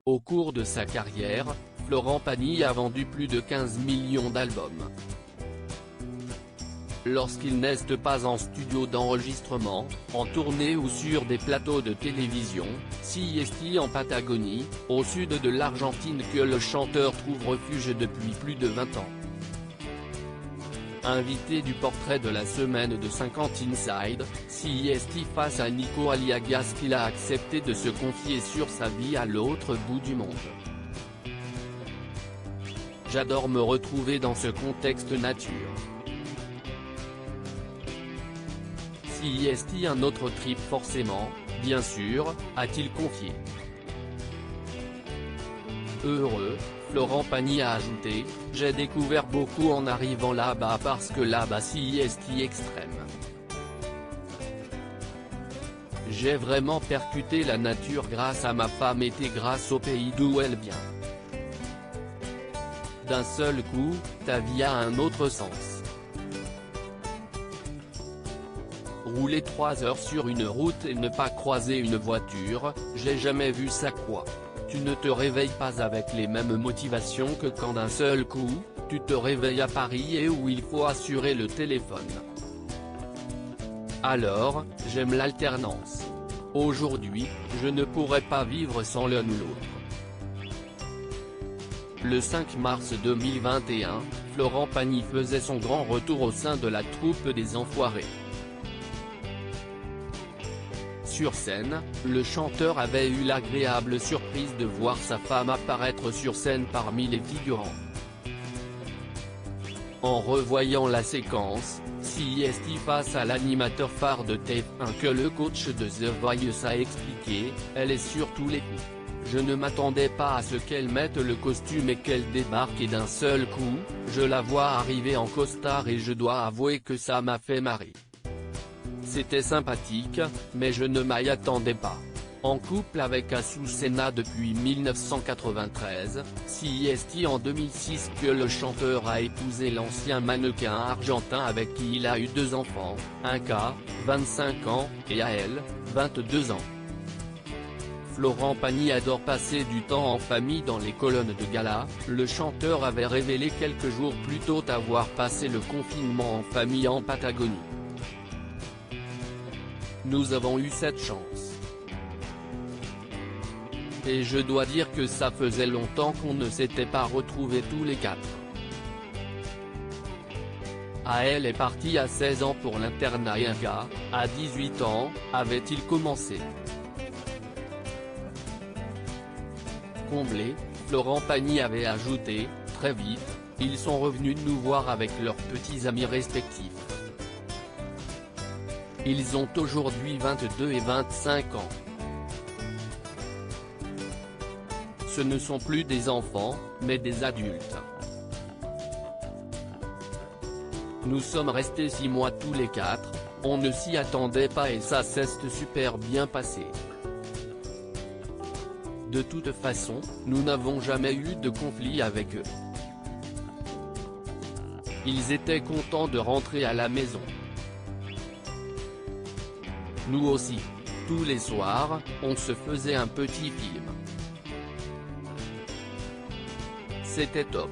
Au cours de sa carrière, Florent Pagny a vendu plus de 15 millions d'albums. Lorsqu'il n'est pas en studio d'enregistrement, en tournée ou sur des plateaux de télévision, c'est en Patagonie, au sud de l'Argentine que le chanteur trouve refuge depuis plus de 20 ans. Invité du portrait de la semaine de 50 Inside, c'est face à Nico Aliagas qu'il a accepté de se confier sur sa vie à l'autre bout du monde. J'adore me retrouver dans ce contexte nature. C'est un autre trip forcément, bien sûr, a-t-il confié. Heureux, Florent Pagny a ajouté, j'ai découvert beaucoup en arrivant là-bas parce que là-bas c'est extrême. J'ai vraiment percuté la nature grâce à ma femme et grâce au pays d'où elle vient. D'un seul coup, ta vie a un autre sens. Rouler 3 heures sur une route et ne pas croiser une voiture, j'ai jamais vu ça quoi. Tu ne te réveilles pas avec les mêmes motivations que quand d'un seul coup, tu te réveilles à Paris et où il faut assurer le téléphone. Alors, j'aime l'alternance. Aujourd'hui, je ne pourrais pas vivre sans l'un ou l'autre. Le 5 mars 2021, Florent Pagny faisait son grand retour au sein de la troupe des Enfoirés. Sur scène, le chanteur avait eu l'agréable surprise de voir sa femme apparaître sur scène parmi les figurants. En revoyant la séquence, c'est face à l'animateur phare de TF1 que le coach de The Voice a expliqué, elle est sur tous les coups. Je ne m'attendais pas à ce qu'elle mette le costume et qu'elle débarque et d'un seul coup, je la vois arriver en costard et je dois avouer que ça m'a fait marrer. C'était sympathique, mais je ne m'y attendais pas. En couple avec Azucena depuis 1993, c'est en 2006 que le chanteur a épousé l'ancien mannequin argentin avec qui il a eu 2 enfants, un K, 25 ans, et Ael, 22 ans. Florent Pagny adore passer du temps en famille dans les colonnes de gala, le chanteur avait révélé quelques jours plus tôt avoir passé le confinement en famille en Patagonie. Nous avons eu cette chance. Et je dois dire que ça faisait longtemps qu'on ne s'était pas retrouvés tous les 4. Ael est parti à 16 ans pour l'internat et un gars, à 18 ans, avait-il commencé. Comblé, Florent Pagny avait ajouté, très vite, ils sont revenus nous voir avec leurs petits amis respectifs. Ils ont aujourd'hui 22 et 25 ans. Ce ne sont plus des enfants, mais des adultes. Nous sommes restés 6 mois tous les 4, on ne s'y attendait pas et ça s'est super bien passé. De toute façon, nous n'avons jamais eu de conflit avec eux. Ils étaient contents de rentrer à la maison. Nous aussi. Tous les soirs, on se faisait un petit film. C'était top.